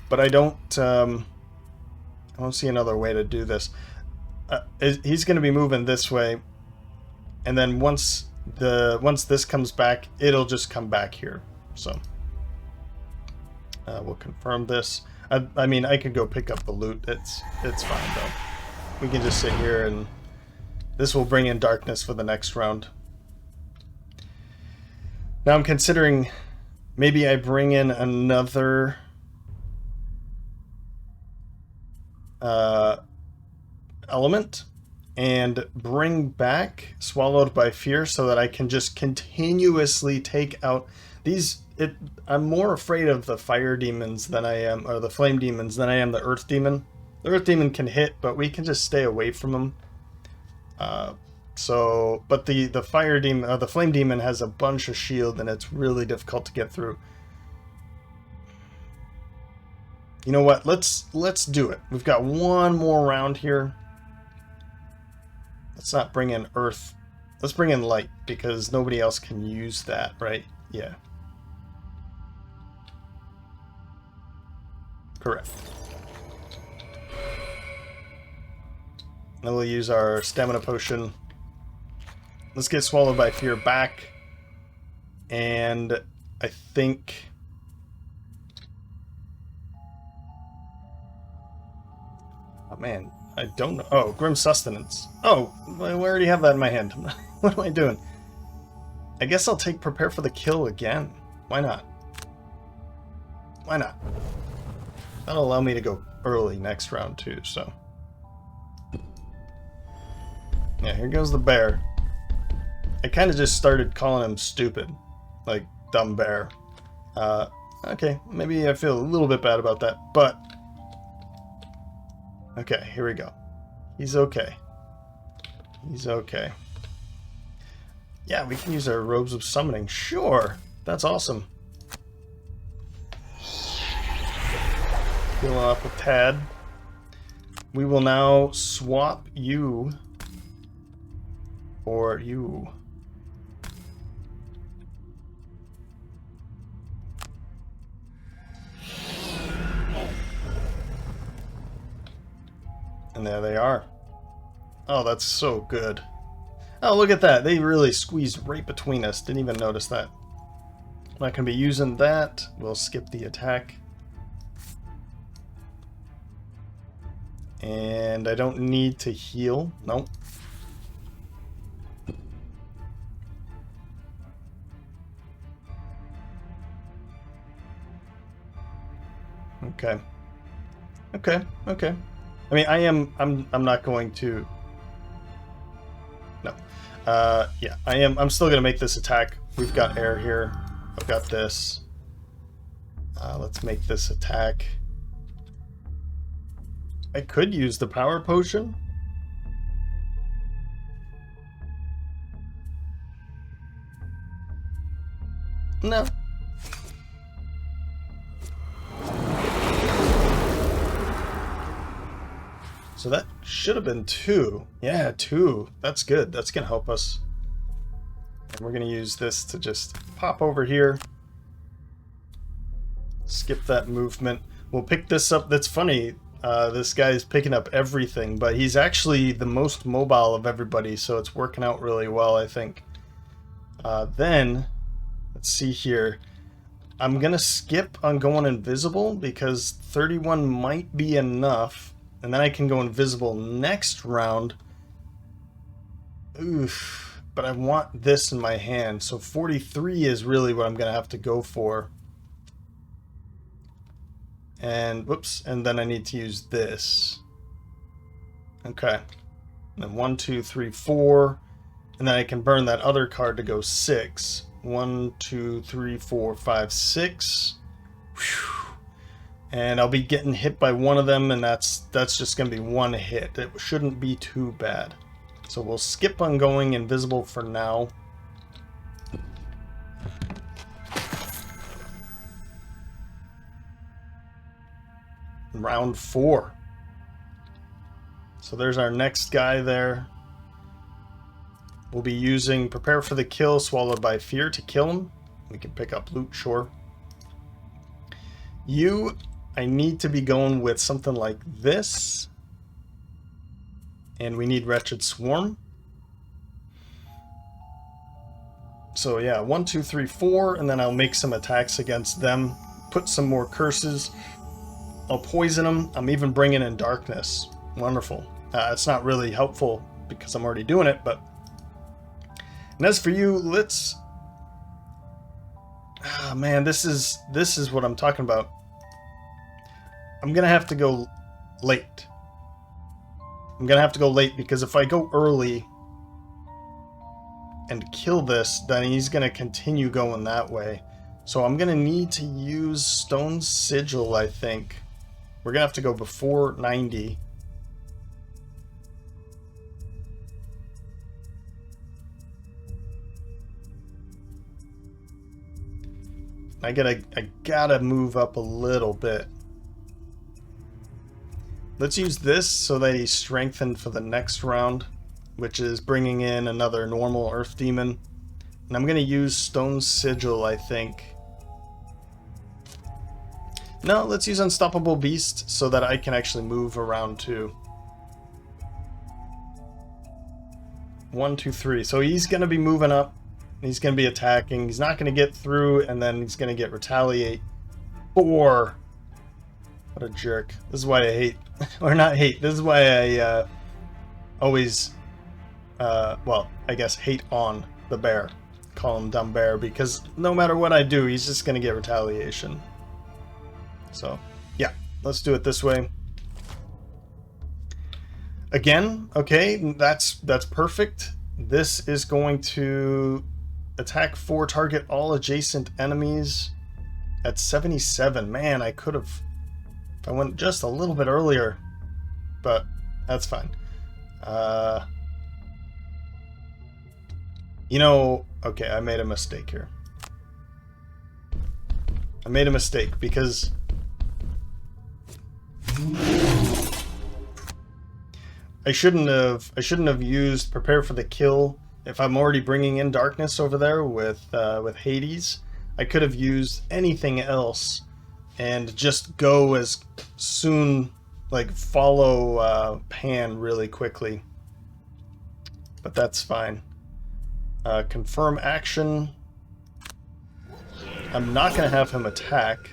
But I don't see another way to do this. He's going to be moving this way, and then once this comes back, it'll just come back here. So we'll confirm this. I mean, I could go pick up the loot. It's fine though. We can just sit here, and this will bring in darkness for the next round. Now I'm considering maybe I bring in another element and bring back Swallowed by Fear so that I can just continuously take out these. I'm more afraid of the fire demons than I am, or the flame demons, than I am the earth demon. The earth demon can hit, but we can just stay away from them. But the fire demon, the flame demon, has a bunch of shield, and it's really difficult to get through. You know what? Let's do it. We've got one more round here. Let's not bring in earth. Let's bring in light, because nobody else can use that, right? Yeah. Correct. Then we'll use our stamina potion. Let's get Swallowed by Fear back. And I think... Oh man, I don't know. Oh, Grim Sustenance. Oh, I already have that in my hand. What am I doing? I guess I'll take Prepare for the Kill again. Why not? Why not? That'll allow me to go early next round too, so... Yeah, here goes the bear. I kind of just started calling him stupid. Like, dumb bear. Okay, maybe I feel a little bit bad about that, but... Okay, here we go. He's okay. He's okay. Yeah, we can use our Robes of Summoning. Sure! That's awesome. Healing up with Tad. We will now swap you for you. And there they are. Oh, that's so good. Oh, look at that. They really squeezed right between us. Didn't even notice that. I'm not going to be using that. We'll skip the attack. And I don't need to heal. Nope. Okay. Okay. I mean, I'm not going to... No. Yeah, I'm still going to make this attack. We've got air here. I've got this. Let's make this attack. I could use the power potion. No. So that should have been 2. Yeah, 2. That's good. That's going to help us. And we're going to use this to just pop over here. Skip that movement. We'll pick this up. That's funny. This guy's picking up everything, but he's actually the most mobile of everybody, so it's working out really well, I think. Then, let's see here. I'm going to skip on going invisible because 31 might be enough. And then I can go invisible next round. Oof. But I want this in my hand, so 43 is really what I'm going to have to go for. And, whoops, and then I need to use this. Okay. And then 1, 2, 3, 4. And then I can burn that other card to go 6. 1, 2, 3, 4, 5, 6. Whew. And I'll be getting hit by one of them, and that's just going to be one hit. It shouldn't be too bad. So we'll skip on going invisible for now. Round 4. So there's our next guy there. We'll be using Prepare for the Kill, Swallowed by Fear to kill him. We can pick up loot, sure. I need to be going with something like this. And we need Wretched Swarm. So yeah, 1, 2, 3, 4, and then I'll make some attacks against them. Put some more curses. I'll poison them. I'm even bringing in darkness. Wonderful. It's not really helpful because I'm already doing it, but... And as for you, let's... Ah, man, this is what I'm talking about. I'm gonna have to go late. I'm gonna have to go late because if I go early and kill this, then he's gonna continue going that way. So I'm gonna need to use Stone Sigil, I think. We're gonna have to go before 90. I gotta move up a little bit. Let's use this so that he's strengthened for the next round, which is bringing in another normal Earth Demon. And I'm gonna use Stone Sigil, I think. No, let's use Unstoppable Beast so that I can actually move around too. 1, 2, 3. So he's gonna be moving up. He's going to be attacking. He's not going to get through, and then he's going to get retaliate. 4. What a jerk. This is why I hate... Or not hate. This is why I always... well, I guess hate on the bear. Call him Dumb Bear, because no matter what I do, he's just going to get retaliation. So, yeah. Let's do it this way. Again, okay, that's perfect. This is going to... Attack 4, target all adjacent enemies at 77. Man, I could have... If I went just a little bit earlier. But that's fine. You know... Okay, I made a mistake here. I made a mistake because... I shouldn't have used Prepare for the Kill. If I'm already bringing in darkness over there with Hades, I could have used anything else and just go as soon, like follow Pan really quickly. But that's fine. Confirm action. I'm not going to have him attack.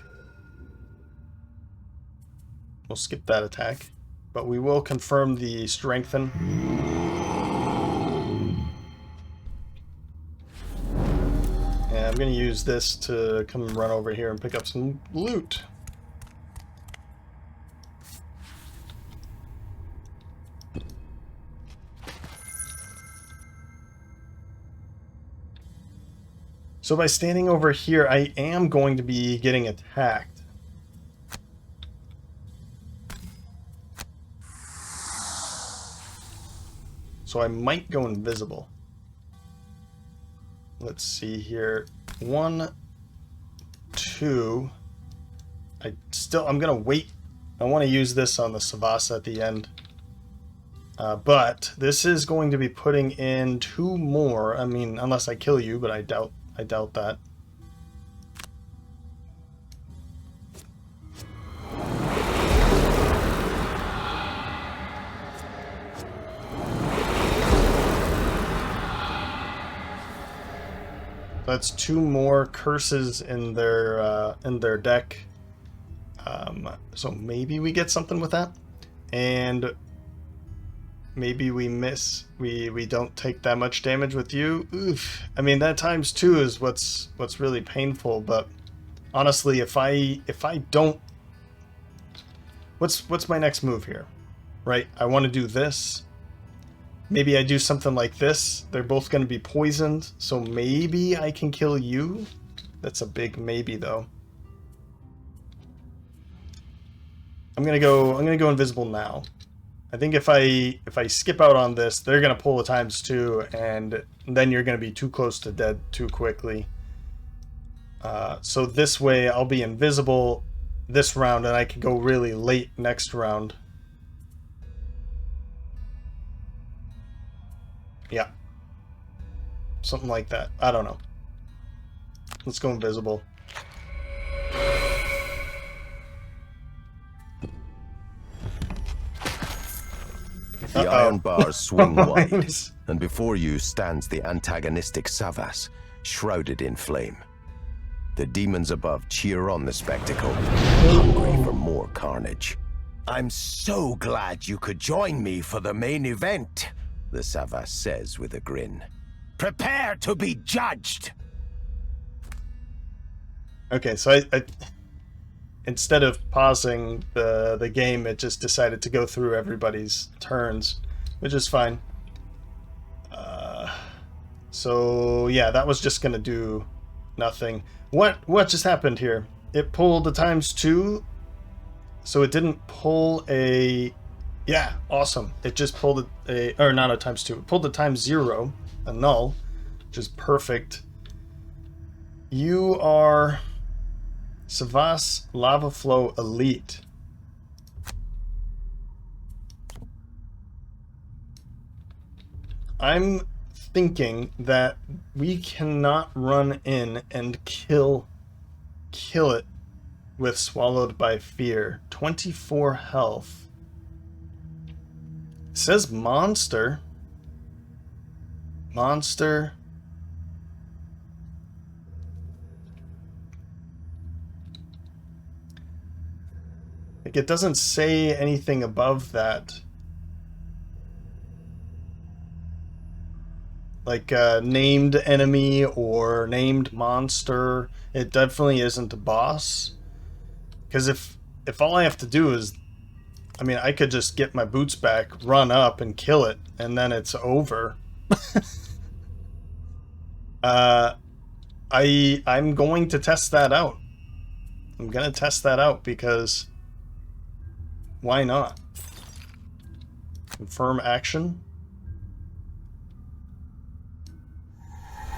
We'll skip that attack. But we will confirm the strengthen. And I'm going to use this to come and run over here and pick up some loot. So by standing over here, I am going to be getting attacked. So I might go invisible. Let's see here. 1, 2. I'm gonna wait. I want to use this on the Savasa at the end. But this is going to be putting in 2 more. I mean, unless I kill you, but I doubt that. That's 2 more curses in their deck. So maybe we get something with that. And maybe we miss. We don't take that much damage with you. Oof. I mean, that ×2 is what's really painful. But honestly, if I don't, what's my next move here? Right? I want to do this. Maybe I do something like this. They're both going to be poisoned, so maybe I can kill you. That's a big maybe, though. I'm gonna go invisible now. I think if I skip out on this, they're gonna pull the ×2, and then you're gonna be too close to dead too quickly. So this way, I'll be invisible this round, and I can go really late next round. Yeah. Something like that. I don't know. Let's go invisible. The iron bars swing wide, and before you stands the antagonistic Savas, shrouded in flame. The demons above cheer on the spectacle, hungry for more carnage. I'm so glad you could join me for the main event, the Savas says with a grin. Prepare to be judged! Okay, so I instead of pausing the game, it just decided to go through everybody's turns, which is fine. So yeah, that was just gonna do nothing. What just happened here? It pulled the ×2, so it didn't pull a... Yeah, awesome. It just pulled or not a ×2. It pulled the ×0, a null, which is perfect. You are Savas Lava Flow Elite. I'm thinking that we cannot run in and kill it with Swallowed by Fear. 24 health. It says monster. Monster. Like, it doesn't say anything above that. Like named enemy or named monster. It definitely isn't a boss. Because if all I have to do is, I mean, I could just get my boots back, run up and kill it, and then it's over. I'm going to test that out. I'm gonna test that out because why not? Confirm action.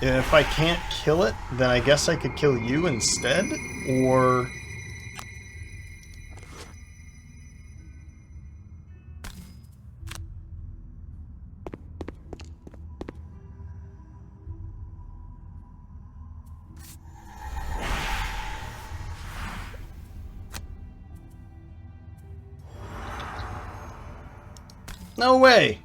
If I can't kill it, then I guess I could kill you instead, or... No way!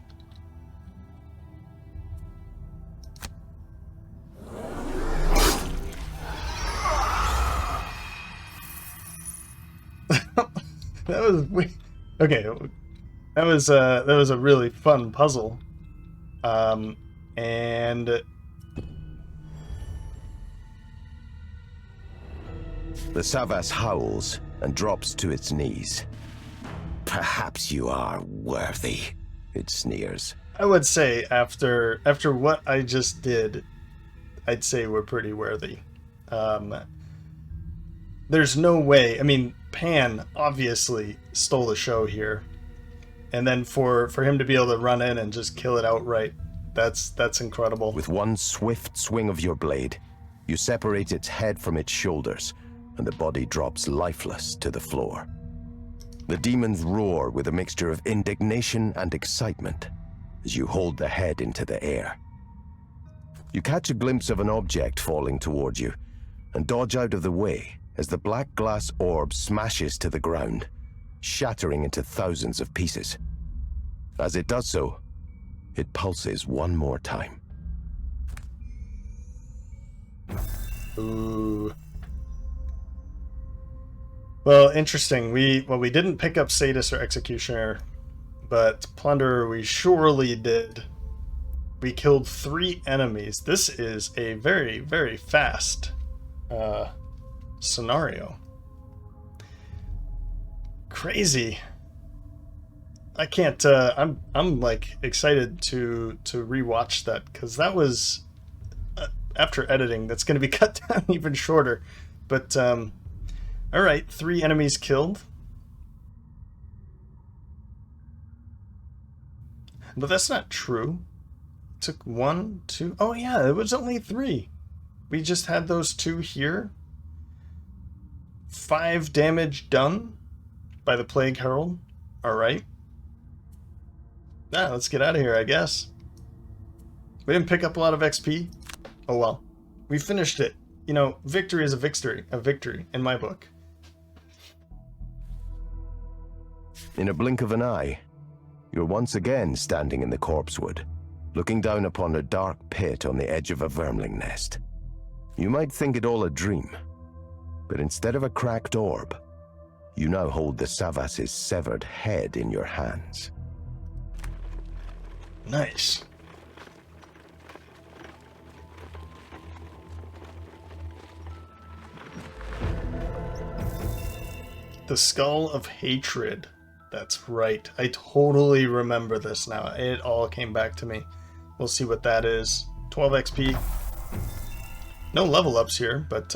That was weird. Okay, that was a really fun puzzle, and the Savas howls and drops to its knees. Perhaps you are worthy, it sneers. I would say after what I just did, I'd say we're pretty worthy. There's no way. I mean, Pan obviously stole the show here, and then for him to be able to run in and just kill it outright, that's incredible. With one swift swing of your blade, you separate its head from its shoulders, and the body drops lifeless to the floor. The demons roar with a mixture of indignation and excitement as you hold the head into the air. You catch a glimpse of an object falling toward you and dodge out of the way as the black glass orb smashes to the ground, shattering into thousands of pieces. As it does so, it pulses one more time. Ooh. Well, interesting. We didn't pick up Sadist or Executioner, But plunder we surely did. We killed 3 enemies. This is a very, very fast scenario. Crazy. I can't. I'm like excited to rewatch that, because that was after editing. That's going to be cut down even shorter. But all right, 3 enemies killed. But that's not true. It took 1, 2. Oh yeah, it was only 3. We just had those 2 here. 5 damage done by the Plague Herald. All right. Nah, let's get out of here, I guess. We didn't pick up a lot of XP. Oh well. We finished it. You know, victory is a victory in my book. In a blink of an eye, you're once again standing in the corpsewood, looking down upon a dark pit on the edge of a vermling nest. You might think it all a dream, but instead of a cracked orb, you now hold the Savas's severed head in your hands. Nice. The Skull of Hatred. That's right. I totally remember this now. It all came back to me. We'll see what that is. 12 XP. No level ups here, but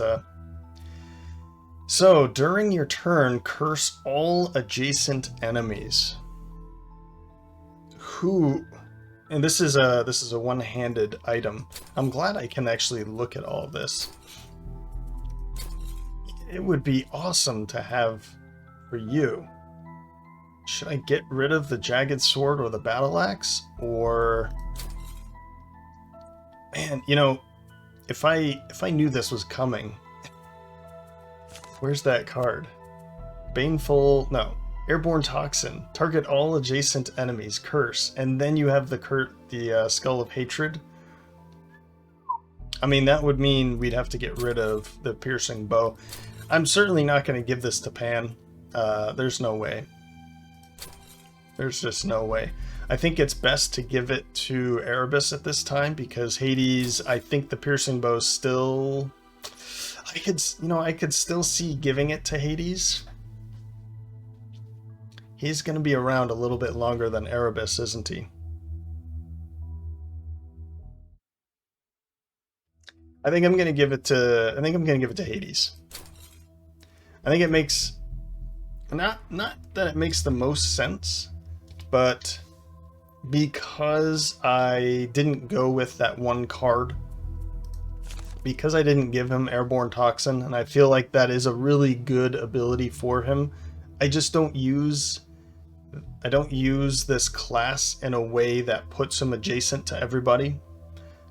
so during your turn, curse all adjacent enemies. Who? And this is a one-handed item. I'm glad I can actually look at all of this. It would be awesome to have for you. Should I get rid of the jagged sword or the battle axe? Or, man, you know, if I knew this was coming. Where's that card? Baneful, no. Airborne Toxin. Target all adjacent enemies. Curse. And then you have the Skull of Hatred. I mean, that would mean we'd have to get rid of the Piercing Bow. I'm certainly not going to give this to Pan. There's no way. There's just no way. I think it's best to give it to Erebus at this time, because Hades, I think the Piercing Bow still... I could still see giving it to Hades. He's going to be around a little bit longer than Erebus, isn't he? I think I'm going to give it to Hades. I think it makes not that it makes the most sense, but because I didn't go with that one card, because I didn't give him Airborne Toxin, and I feel like that is a really good ability for him. I just don't use this class in a way that puts him adjacent to everybody.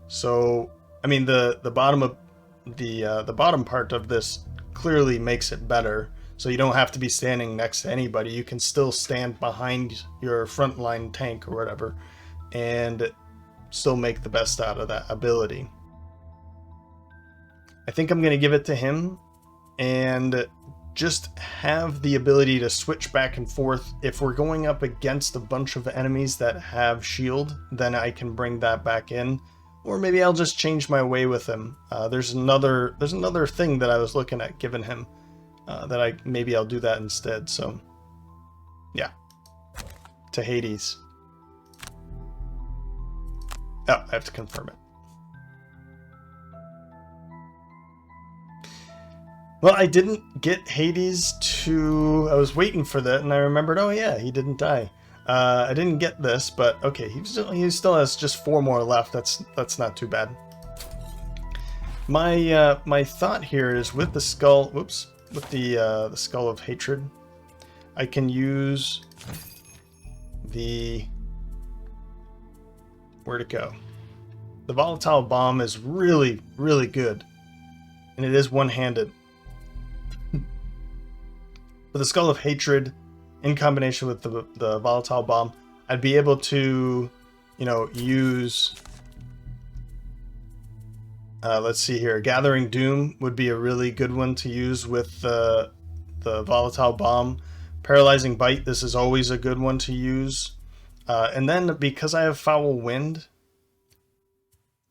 So, I mean, the bottom part of this clearly makes it better. So you don't have to be standing next to anybody. You can still stand behind your frontline tank or whatever, and still make the best out of that ability. I think I'm going to give it to him, and just have the ability to switch back and forth. If we're going up against a bunch of enemies that have shield, then I can bring that back in. Or maybe I'll just change my way with him. There's another thing that I was looking at giving him, that maybe I'll do that instead. So yeah, to Hades. Oh, I have to confirm it. Well, I didn't get Hades to... I was waiting for that, and I remembered, oh yeah, he didn't die. I didn't get this, but okay, he still has just 4 more left. That's not too bad. My thought here is with the skull... Whoops. With the Skull of Hatred, I can use the... Where'd it go? The Volatile Bomb is really, really good. And it is one-handed. With the Skull of Hatred, in combination with the Volatile Bomb, I'd be able to, you know, use... let's see here. Gathering Doom would be a really good one to use with the Volatile Bomb. Paralyzing Bite, this is always a good one to use. And then because I have foul wind,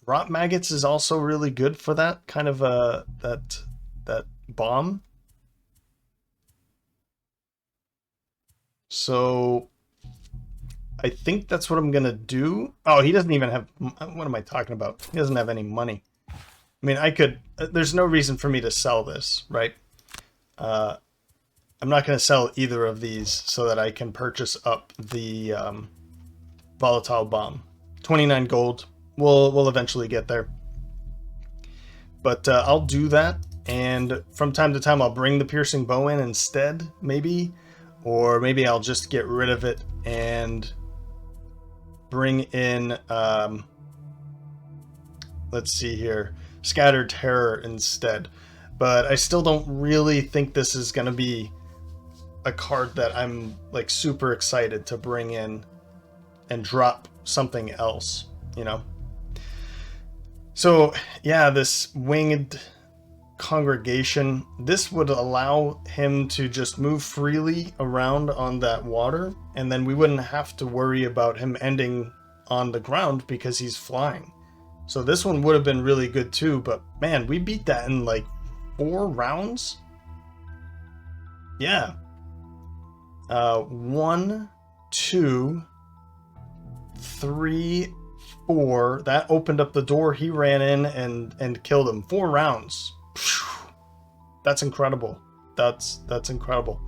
rot maggots is also really good for that kind of that bomb. So I think that's what I'm gonna do. Oh, he doesn't even have. What am I talking about? He doesn't have any money. I mean, I could. There's no reason for me to sell this, right? I'm not going to sell either of these so that I can purchase up the volatile bomb. 29 gold. We'll eventually get there. But I'll do that, and from time to time I'll bring the piercing bow in instead, maybe. Or maybe I'll just get rid of it and bring in, let's see here, Scattered Terror instead. But I still don't really think this is going to be a card that I'm like super excited to bring in and drop something else, you know? So yeah, this winged congregation, this would allow him to just move freely around on that water, and then we wouldn't have to worry about him ending on the ground because he's flying. So this one would have been really good too, but man, we beat that in like 4 rounds. Yeah. 1, 2, 3, 4. That opened up the door. He ran in and killed him. 4 rounds. That's incredible. That's incredible.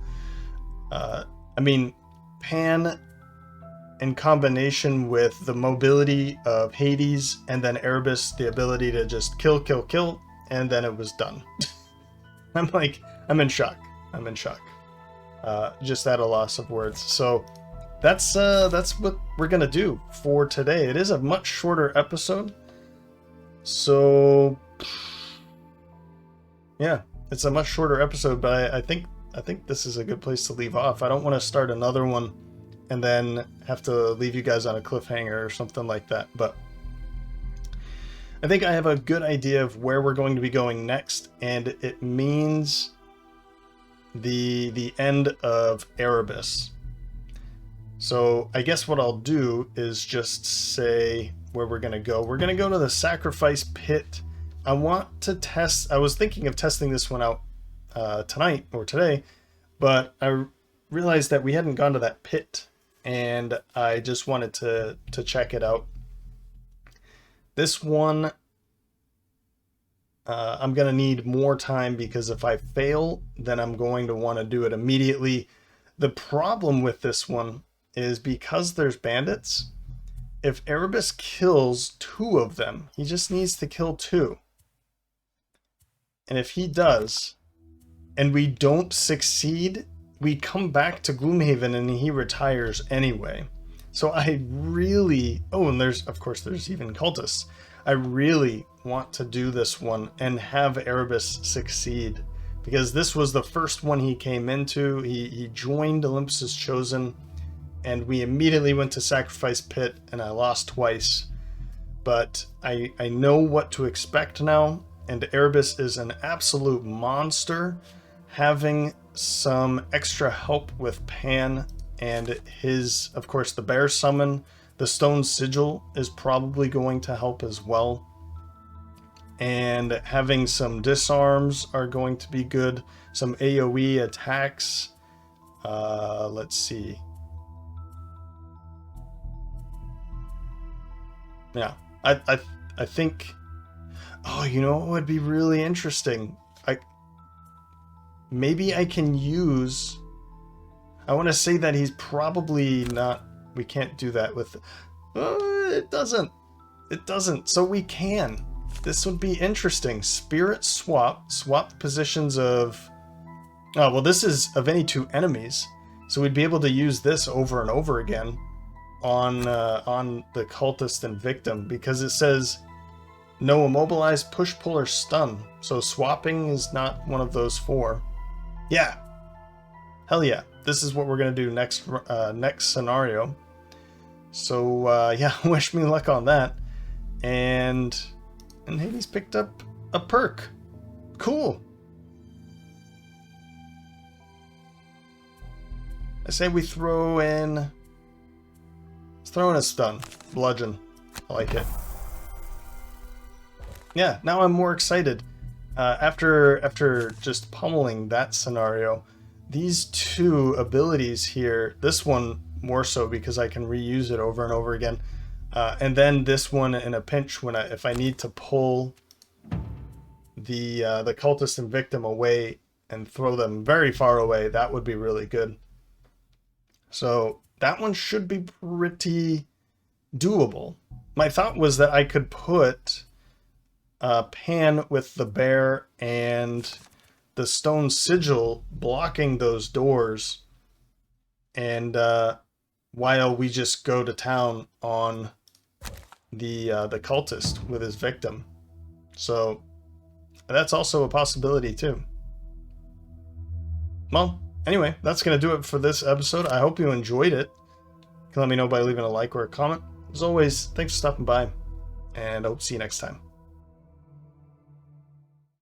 I mean, Pan in combination with the mobility of Hades and then Erebus, the ability to just kill, and then it was done. I'm in shock. I'm in shock. Just at a loss of words. So that's what we're gonna do for today. It is a much shorter episode, so yeah, it's a much shorter episode. But I think this is a good place to leave off. I don't want to start another one and then have to leave you guys on a cliffhanger or something like that. But I think I have a good idea of where we're going to be going next, and it means the end of Erebus. So I guess what I'll do is just say where we're going to go. We're going to go to the sacrifice pit. I want to test. I was thinking of testing this one out tonight or today, but I realized that we hadn't gone to that pit, and I just wanted to check it out. This one, I'm going to need more time because if I fail, then I'm going to want to do it immediately. The problem with this one is because there's bandits, if Erebus kills 2 of them, he just needs to kill 2. And if he does, and we don't succeed, we come back to Gloomhaven and he retires anyway. So I really... Oh, and of course there's even cultists. I really want to do this one and have Erebus succeed, because this was the first one he came into. He joined Olympus Chosen, and we immediately went to Sacrifice Pit, and I lost twice. But I know what to expect now, and Erebus is an absolute monster. Having some extra help with Pan and his, of course, the bear summon, the stone sigil is probably going to help as well. And having some disarms are going to be good. Some AoE attacks. Let's see. Yeah, I think... Oh, you know what would be really interesting? Maybe I can use... I want to say that he's probably not... We can't do that with... it doesn't. It doesn't. So we can. This would be interesting. Spirit swap. Swap positions of... Oh, well, this is of any 2 enemies. So we'd be able to use this over and over again on the cultist and victim, because it says no immobilize, push, pull, or stun. So swapping is not one of those 4. Yeah. Hell yeah. This is what we're going to do next scenario. So yeah, wish me luck on that. And Hades picked up a perk. Cool. I say we throw in Throw in a stun. Bludgeon. I like it. Yeah, now I'm more excited. After just pummeling that scenario, these two abilities here, this one more so because I can reuse it over and over again, and then this one in a pinch when if I need to pull the cultist and victim away and throw them very far away, that would be really good. So that one should be pretty doable. My thought was that I could put Pan with the bear and the stone sigil blocking those doors, and while we just go to town on the cultist with his victim. So that's also a possibility too. Well, anyway, that's going to do it for this episode. I hope you enjoyed it. You can let me know by leaving a like or a comment. As always, thanks for stopping by, and I hope to see you next time.